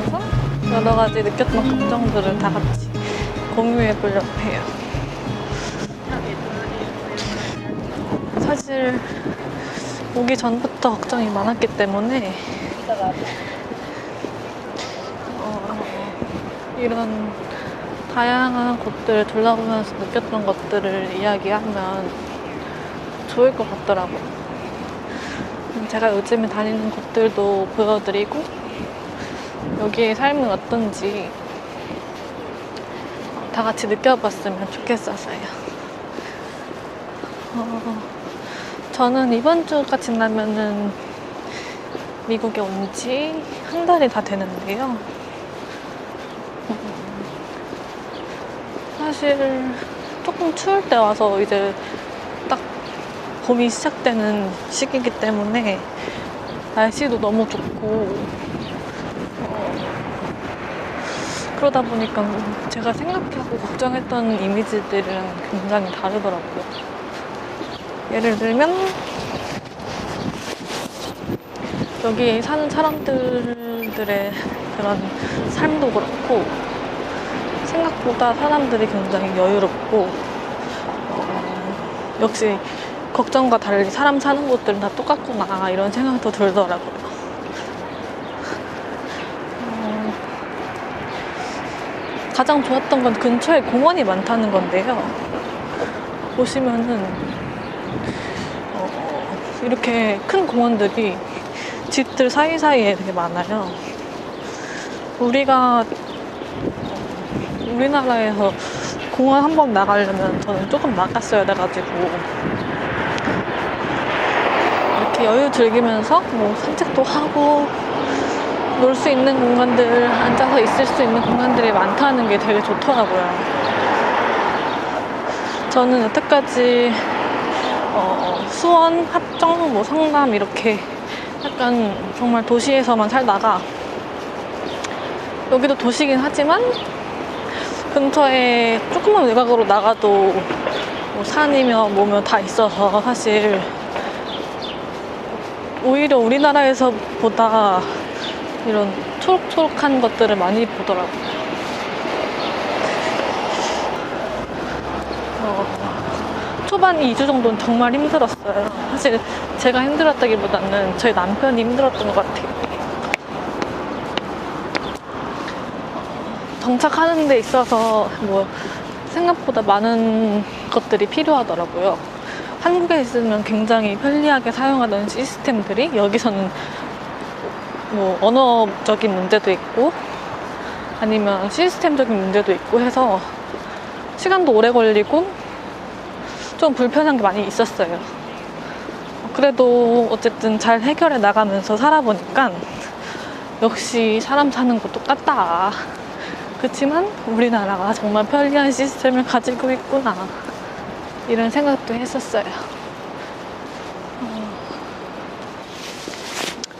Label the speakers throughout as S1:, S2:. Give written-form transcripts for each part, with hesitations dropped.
S1: 가면서 여러 가지 느꼈던 감정들을 다 같이 공유해 보려고 해요. 사실 오기 전부터 걱정이 많았기 때문에 이런 다양한 곳들을 둘러보면서 느꼈던 것들을 이야기하면 좋을 것 같더라고요. 제가 요즘에 다니는 곳들도 보여드리고 여기의 삶은 어떤지 다 같이 느껴봤으면 좋겠어서요. 저는 이번 주가 지나면은 미국에 온 지 한 달이 다 되는데요. 사실 조금 추울 때 와서 이제 딱 봄이 시작되는 시기이기 때문에 날씨도 너무 좋고 그러다 보니까 제가 생각하고 걱정했던 이미지들이랑 굉장히 다르더라고요. 예를 들면 여기 사는 사람들의 그런 삶도 그렇고 생각보다 사람들이 굉장히 여유롭고 역시 걱정과 달리 사람 사는 곳들은 다 똑같구나 이런 생각도 들더라고요. 가장 좋았던 건 근처에 공원이 많다는 건데요. 보시면은 이렇게 큰 공원들이 집들 사이사이에 되게 많아요. 우리나라에서 공원 한번 나가려면 저는 조금 나갔어야 돼가지고 이렇게 여유 즐기면서 뭐 산책도 하고 놀 수 있는 공간들, 앉아서 있을 수 있는 공간들이 많다는 게 되게 좋더라고요. 저는 여태까지 수원, 합정, 뭐 성남 이렇게 약간 정말 도시에서만 살다가 여기도 도시긴 하지만 근처에 조금만 외곽으로 나가도 뭐 산이며 뭐며 다 있어서 사실 오히려 우리나라에서 보다 이런 초록초록한 것들을 많이 보더라고요. 초반 2주 정도는 정말 힘들었어요. 사실 제가 힘들었다기보다는 저희 남편이 힘들었던 것 같아요. 정착하는 데 있어서 뭐 생각보다 많은 것들이 필요하더라고요. 한국에 있으면 굉장히 편리하게 사용하던 시스템들이 여기서는 뭐 언어적인 문제도 있고 아니면 시스템적인 문제도 있고 해서 시간도 오래 걸리고 좀 불편한 게 많이 있었어요. 그래도 어쨌든 잘 해결해 나가면서 살아보니까 역시 사람 사는 곳 똑같다. 그렇지만 우리나라가 정말 편리한 시스템을 가지고 있구나 이런 생각도 했었어요.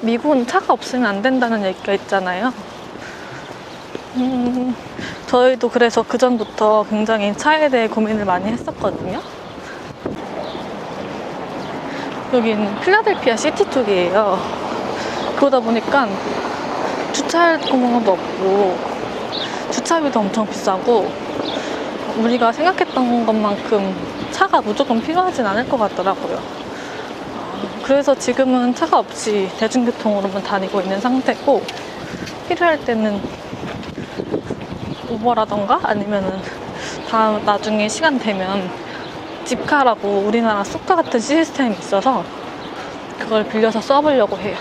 S1: 미국은 차가 없으면 안 된다는 얘기가 있잖아요. 저희도 그래서 그전부터 굉장히 차에 대해 고민을 많이 했었거든요. 여기는 필라델피아 시티 쪽이에요. 그러다 보니까 주차할 공간도 없고 주차비도 엄청 비싸고 우리가 생각했던 것만큼 차가 무조건 필요하진 않을 것 같더라고요. 그래서 지금은 차가 없이 대중교통으로만 다니고 있는 상태고 필요할 때는 우버라던가 아니면은 나중에 시간 되면 집카라고 우리나라 쑥카 같은 시스템이 있어서 그걸 빌려서 써보려고 해요.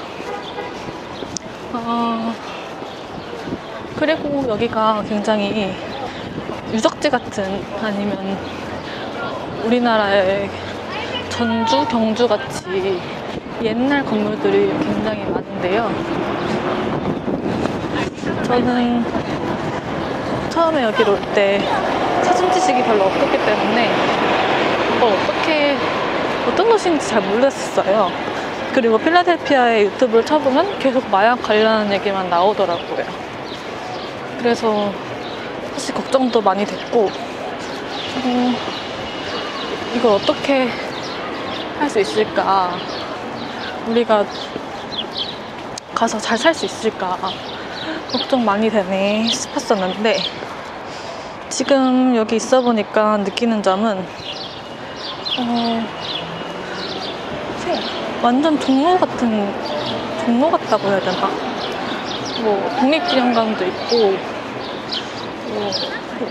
S1: 그리고 여기가 굉장히 유적지 같은 아니면 우리나라의 전주, 경주 같이 옛날 건물들이 굉장히 많은데요. 저는 처음에 여기로 올 때 사진 지식이 별로 없었기 때문에 어떤 곳인지 잘 몰랐어요. 그리고 필라델피아의 유튜브를 쳐보면 계속 마약 관련한 얘기만 나오더라고요. 그래서 사실 걱정도 많이 됐고 이걸 어떻게 할 수 있을까, 우리가 가서 잘 살 수 있을까 걱정 많이 되네 싶었었는데, 지금 여기 있어 보니까 느끼는 점은 완전 종로 같다고 해야 되나? 뭐 국립기념관도 있고, 뭐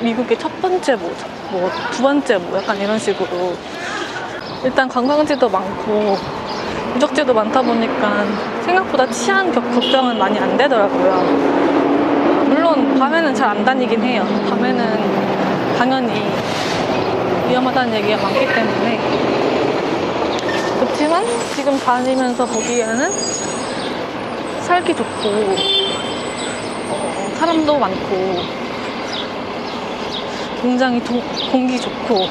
S1: 미국의 첫 번째 뭐 두 번째 뭐 약간 이런 식으로 일단 관광지도 많고 유적지도 많다 보니까 생각보다 치안 걱정은 많이 안 되더라고요. 물론 밤에는 잘 안 다니긴 해요. 밤에는 당연히 위험하다는 얘기가 많기 때문에. 그렇지만 지금 다니면서 보기에는 살기 좋고 사람도 많고 굉장히 공기 좋고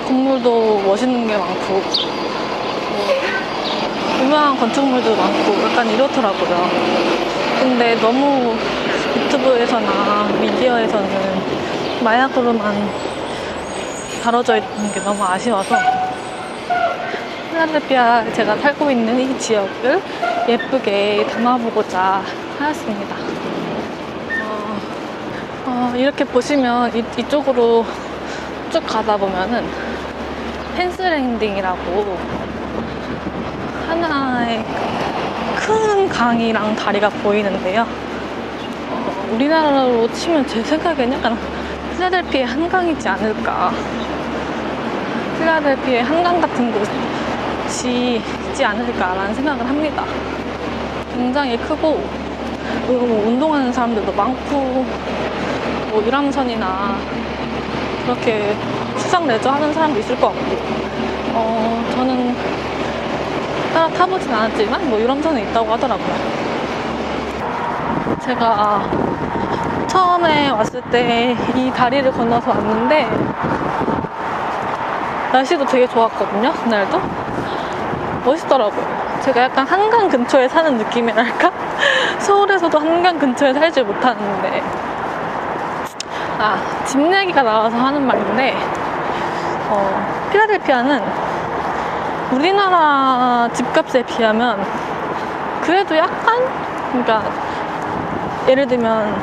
S1: 건물도 멋있는 게 많고 유명한 건축물도 많고 약간 이렇더라고요. 근데 너무 유튜브에서나 미디어에서는 마약으로만 다뤄져 있는 게 너무 아쉬워서 필라델피아 제가 살고 있는 이 지역을 예쁘게 담아보고자 하였습니다. 이렇게 보시면 이쪽으로 쭉 가다 보면은 펜스랜딩이라고 하나의 큰 강이랑 다리가 보이는데요. 우리나라로 치면 제 생각에는 약간 필라델피아의 한강이지 않을까. 필라델피아의 한강 같은 곳이 있지 않을까라는 생각을 합니다. 굉장히 크고 그리고 뭐 운동하는 사람들도 많고 뭐 유람선이나 그렇게 수상 레저 하는 사람도 있을 것 같고 저는 따라 타보진 않았지만 뭐 유람선에 있다고 하더라고요. 제가 처음에 왔을 때 이 다리를 건너서 왔는데 날씨도 되게 좋았거든요. 그날도 멋있더라고요. 제가 약간 한강 근처에 사는 느낌이랄까? 서울에서도 한강 근처에 살지 못하는데 집 얘기가 나와서 하는 말인데 필라델피아는 우리나라 집값에 비하면 그래도 약간, 그러니까 예를 들면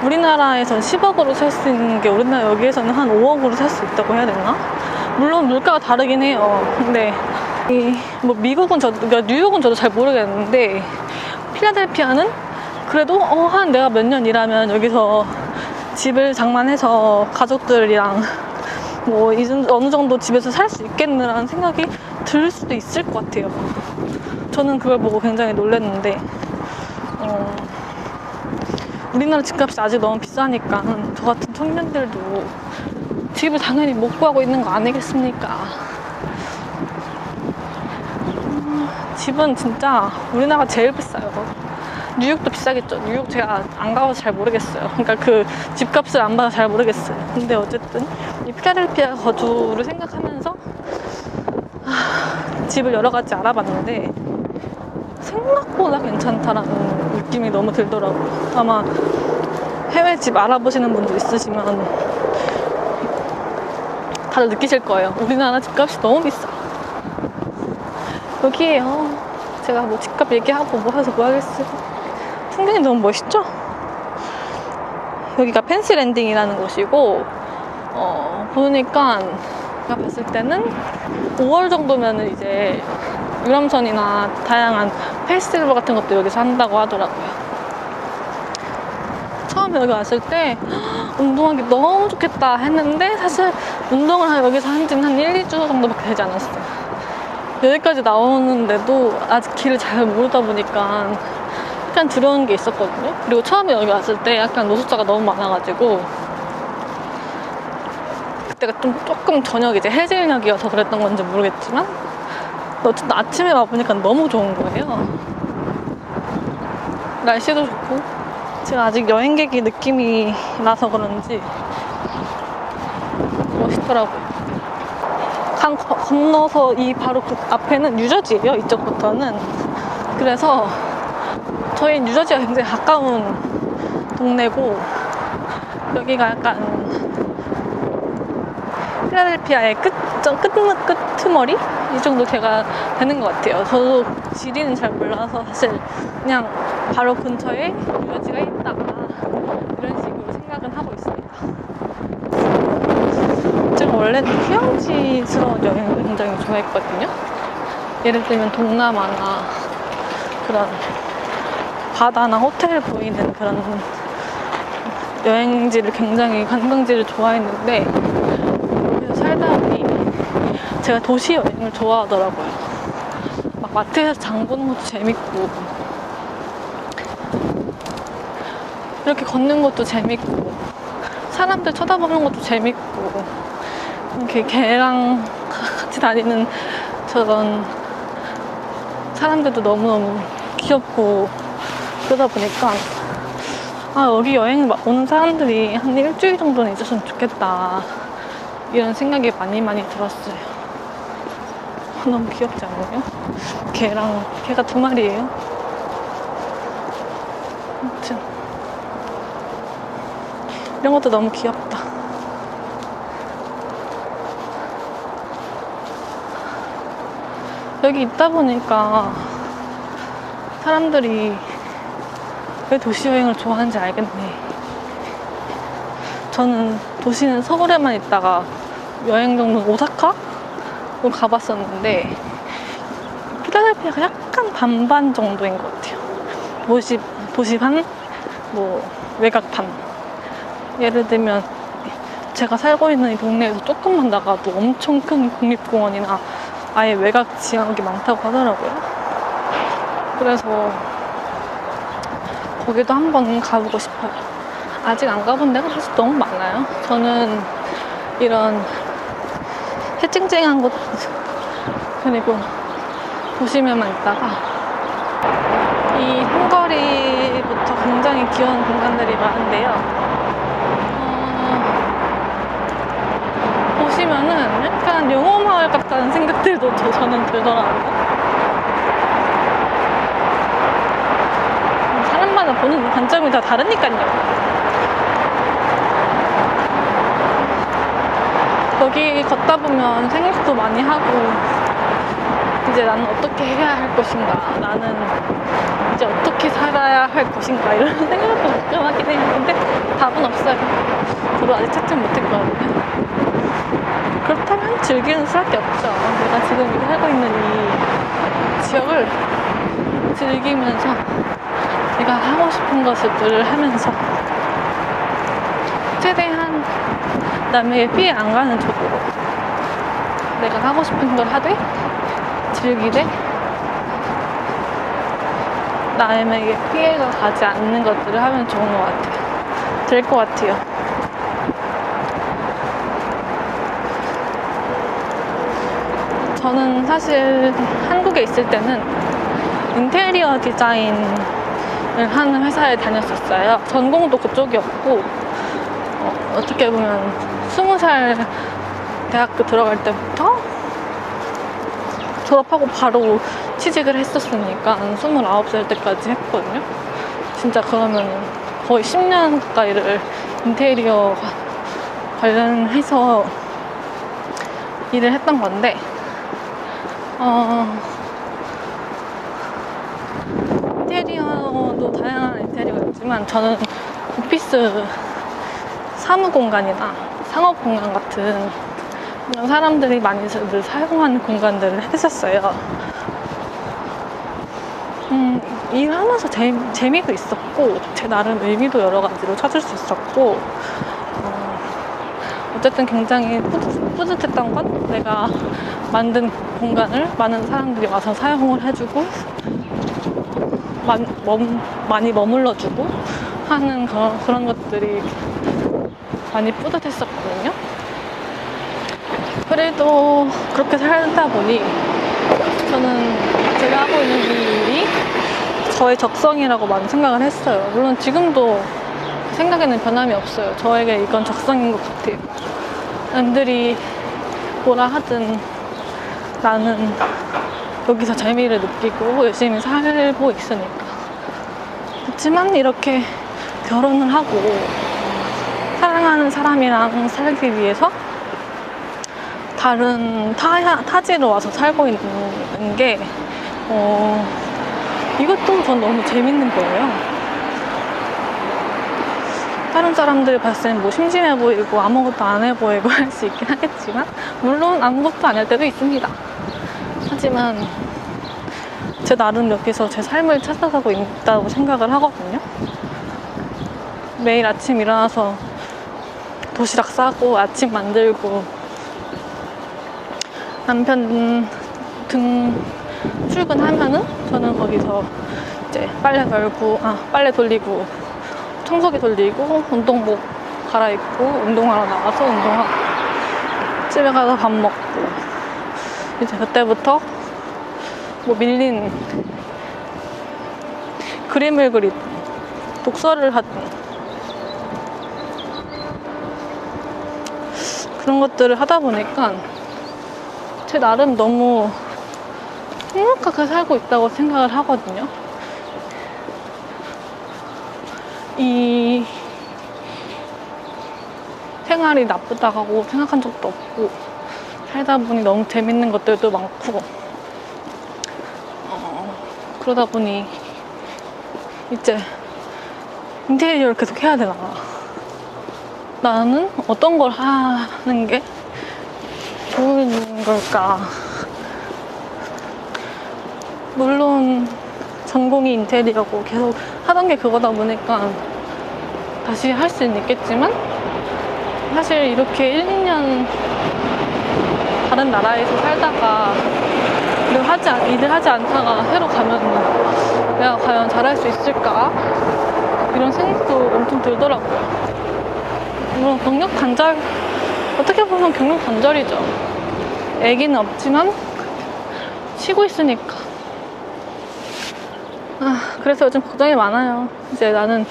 S1: 우리나라에선 10억으로 살 수 있는 게 우리나라 여기에서는 한 5억으로 살 수 있다고 해야 되나? 물론 물가가 다르긴 해요. 근데 뭐 미국은 그러니까 뉴욕은 저도 잘 모르겠는데 필라델피아는 그래도 한 내가 몇 년 일하면 여기서 집을 장만해서 가족들이랑 뭐 어느 정도 집에서 살 수 있겠느라는 생각이 들 수도 있을 것 같아요. 저는 그걸 보고 굉장히 놀랐는데 우리나라 집값이 아직 너무 비싸니까 저 같은 청년들도 집을 당연히 못 구하고 있는 거 아니겠습니까? 집은 진짜 우리나라가 제일 비싸요. 뉴욕도 비싸겠죠. 뉴욕 제가 안 가봐서 잘 모르겠어요. 그러니까 그 집값을 안 봐서 잘 모르겠어요. 근데 어쨌든 이 필라델피아 거주를 생각하면서 집을 여러 가지 알아봤는데 생각보다 괜찮다라는 느낌이 너무 들더라고요. 아마 해외 집 알아보시는 분도 있으시면 다들 느끼실 거예요. 우리나라 집값이 너무 비싸. 여기에요. 제가 뭐 집값 얘기하고 뭐 해서 뭐 하겠어요. 풍경이 너무 멋있죠? 여기가 펜스랜딩이라는 곳이고 보니까 제가 봤을 때는 5월 정도면은 이제 유람선이나 다양한 페스티벌 같은 것도 여기서 한다고 하더라고요. 처음에 여기 왔을 때 운동하기 너무 좋겠다 했는데 사실 운동을 여기서 한 지는 한 1, 2주 정도밖에 되지 않았어요. 여기까지 나오는데도 아직 길을 잘 모르다 보니까 약간 두려운 게 있었거든요. 그리고 처음에 여기 왔을 때 약간 노숙자가 너무 많아가지고 그때가 조금 저녁 이제 해질녘이어서 그랬던 건지 모르겠지만 어쨌든 아침에 와보니까 너무 좋은 거예요. 날씨도 좋고 제가 아직 여행객이 느낌이 나서 그런지 멋있더라고요. 강 건너서 이 바로 그 앞에는 뉴저지예요. 이쪽부터는. 그래서 저희 뉴저지가 굉장히 가까운 동네고 여기가 약간 필라델피아의 끄트머리? 이 정도 제가 되는 것 같아요. 저도 지리는 잘 몰라서 사실 그냥 바로 근처에 유적지가 있다, 이런 식으로 생각은 하고 있습니다. 제가 원래는 휴양지스러운 여행을 굉장히 좋아했거든요. 예를 들면 동남아나 그런 바다나 호텔 보이는 그런 여행지를, 굉장히 관광지를 좋아했는데, 그래서 살다 보니 제가 도시 여행을 좋아하더라고요. 막 마트에서 장 보는 것도 재밌고, 이렇게 걷는 것도 재밌고, 사람들 쳐다보는 것도 재밌고, 이렇게 걔랑 같이 다니는 저런 사람들도 너무너무 귀엽고, 그러다 보니까 여기 여행 오는 사람들이 한 일주일 정도는 있었으면 좋겠다, 이런 생각이 많이 들었어요. 너무 귀엽지 않아요? 걔가 2마리예요. 아무튼 이런 것도 너무 귀엽다. 여기 있다 보니까 사람들이 왜 도시여행을 좋아하는지 알겠네. 저는 도시는 서울에만 있다가 여행 정도는 오사카로 가봤었는데, 필라델피아가 약간 반반 정도인 것 같아요. 도시반, 외곽반. 예를 들면 제가 살고 있는 이 동네에서 조금만 나가도 엄청 큰 국립공원이나 아예 외곽 지역이 많다고 하더라고요. 그래서 거기도 한번 가보고 싶어요. 아직 안 가본 데가 사실 너무 많아요. 저는 이런 해찡찡한 곳, 그리고 도심에만 있다가 이 한거리부터 굉장히 귀여운 공간들이 많은데요. 보시면은 약간 영어마을 같다는 생각들도 저는 들더라고요. 사람마다 보는 관점이 다 다르니까요. 여기 걷다 보면 생각도 많이 하고, 이제 나는 어떻게 해야 할 것인가, 나는 이제 어떻게 살아야 할 것인가, 이런 생각도 가끔 하긴 해요. 근데 답은 없어요. 저도 아직 찾지 못했거든요. 그렇다면 즐기는 수밖에 없죠. 내가 지금 살고 있는 이 지역을 즐기면서 내가 하고 싶은 것을 하면서 최대한 남에게 피해 안 가는 쪽으로 내가 하고 싶은 걸 하되 즐기되 남에게 피해가 가지 않는 것들을 하면 좋은 것 같아요. 될 것 같아요. 저는 사실 한국에 있을 때는 인테리어 디자인을 하는 회사에 다녔었어요. 전공도 그쪽이었고, 어떻게 보면 20살 대학교 들어갈 때부터 졸업하고 바로 취직을 했었으니까 29살 때까지 했거든요. 진짜 그러면 거의 10년 가까이를 인테리어 관련해서 일을 했던 건데, 인테리어도 다양한 인테리어가 있지만 저는 오피스 사무공간이나 상업공간 같은 이런 사람들이 많이 사용하는 공간들을 했었어요. 일하면서 재미도 있었고, 제 나름 의미도 여러 가지로 찾을 수 있었고, 어쨌든 굉장히 뿌듯했던 건 내가 만든 공간을 많은 사람들이 와서 사용을 해주고 많이 머물러주고 하는 그런 것들이 많이 뿌듯했었거든요. 그래도 그렇게 살다 보니 저는 제가 하고 있는 이 일이 저의 적성이라고 많이 생각을 했어요. 물론 지금도 생각에는 변함이 없어요. 저에게 이건 적성인 것 같아요. 남들이 뭐라 하든 나는 여기서 재미를 느끼고 열심히 살고 있으니까. 그렇지만 이렇게 결혼을 하고 사랑하는 사람이랑 살기 위해서 다른 타지로 와서 살고 있는 게 이것도 전 너무 재밌는 거예요. 다른 사람들이 봤을 땐 뭐 심심해 보이고 아무것도 안 해 보이고 할 수 있긴 하겠지만, 물론 아무것도 안 할 때도 있습니다. 하지만 제 나름 여기서 제 삶을 찾아가고 있다고 생각을 하거든요. 매일 아침 일어나서 도시락 싸고 아침 만들고, 남편 출근하면은 저는 거기서 이제 빨래 돌리고 청소기 돌리고 운동복 갈아입고 운동하러 나가서 운동하고 집에 가서 밥 먹고, 이제 그때부터 뭐 밀린 그림을 그리든 독서를 하든 그런 것들을 하다 보니까 제 나름 너무 행복하게 살고 있다고 생각을 하거든요. 이 생활이 나쁘다고 생각한 적도 없고, 살다 보니 너무 재밌는 것들도 많고, 그러다 보니 이제 인테리어를 계속 해야 되나. 나는 어떤 걸 하는 게 좋은 걸까? 물론 전공이 인테리어고 계속 하던 게 그거다 보니까 다시 할 수는 있겠지만, 사실 이렇게 1, 2년 다른 나라에서 살다가 일을 하지 않다가 새로 가면 내가 과연 잘할 수 있을까? 이런 생각도 엄청 들더라고요. 물론 어떻게 보면 경력 단절이죠. 애기는 없지만 쉬고 있으니까. 그래서 요즘 걱정이 많아요. 이제 나는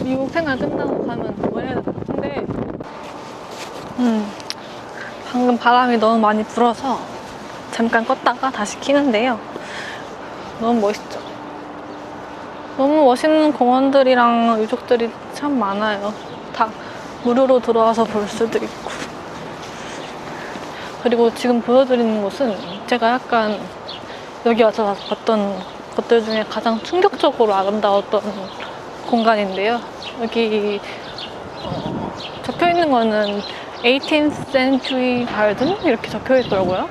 S1: 미국 생활 끝나고 가면 뭐 해야 되는데, 방금 바람이 너무 많이 불어서 잠깐 껐다가 다시 켜는데요. 너무 멋있죠? 너무 멋있는 공원들이랑 유적들이 참 많아요. 다 무료로 들어와서 볼 수도 있고. 그리고 지금 보여드리는 곳은 제가 약간 여기 와서 봤던 것들 중에 가장 충격적으로 아름다웠던 공간인데요. 여기 적혀있는 거는 18th century garden 이렇게 적혀있더라고요.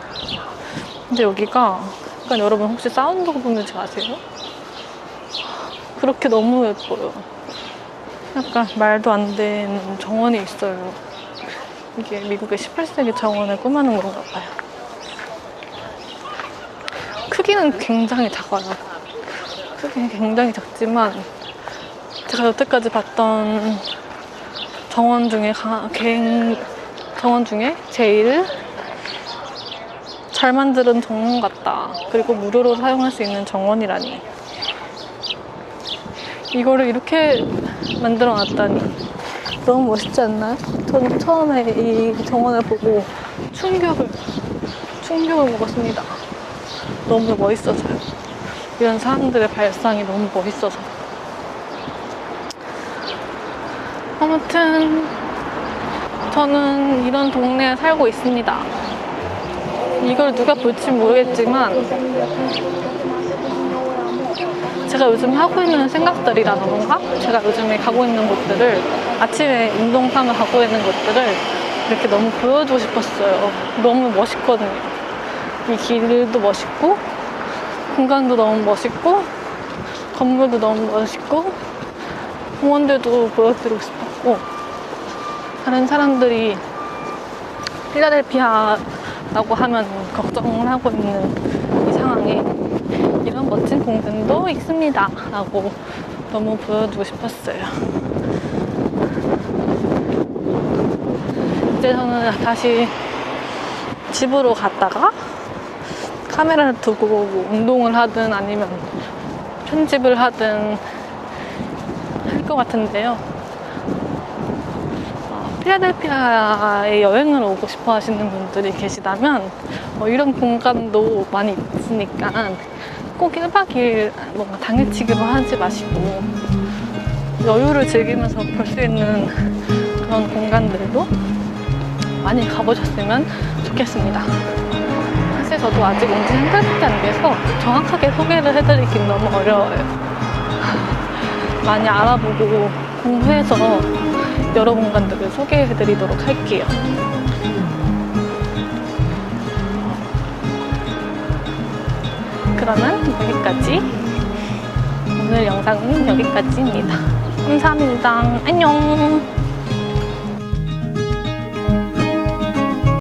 S1: 근데 여기가 약간, 여러분 혹시 사운드 오브 뮤직 아세요? 그렇게 너무 예뻐요. 약간 말도 안 되는 정원이 있어요. 이게 미국의 18세기 정원을 꾸며놓은 건가 봐요. 크기는 굉장히 작아요. 크기는 굉장히 작지만 제가 여태까지 봤던 정원 중에 제일 잘 만드는 정원 같다. 그리고 무료로 사용할 수 있는 정원이라니. 이거를 이렇게 만들어 놨다니 너무 멋있지 않나요? 저는 처음에 이 정원을 보고 충격을 먹었습니다. 너무 멋있어서요. 이런 사람들의 발상이 너무 멋있어서. 아무튼 저는 이런 동네에 살고 있습니다. 이걸 누가 볼지 모르겠지만 제가 요즘 하고 있는 생각들이라던가 제가 요즘에 가고 있는 곳들을, 아침에 운동 삼아 가고 있는 곳들을 이렇게 너무 보여주고 싶었어요. 너무 멋있거든요. 이 길도 멋있고 공간도 너무 멋있고 건물도 너무 멋있고 공원들도 보여드리고 싶었고, 다른 사람들이 필라델피아라고 하면 걱정을 하고 있는 이 상황에 이런 멋진 공간도 있습니다 라고 너무 보여주고 싶었어요. 이제 저는 다시 집으로 갔다가 카메라를 두고 뭐 운동을 하든 아니면 편집을 하든 할 것 같은데요. 필라델피아에 여행을 오고 싶어 하시는 분들이 계시다면 이런 공간도 많이 있으니까 꼭 1박 2일 뭔가 당일치기로 하지 마시고 여유를 즐기면서 볼 수 있는 그런 공간들도 많이 가보셨으면 좋겠습니다. 사실 저도 아직 온 지 한 달밖에 안 돼서 정확하게 소개를 해드리긴 너무 어려워요. 많이 알아보고 공부해서 여러 공간들을 소개해드리도록 할게요. 그러면 여기까지. 오늘 영상은 여기까지입니다. 감사합니다. 안녕.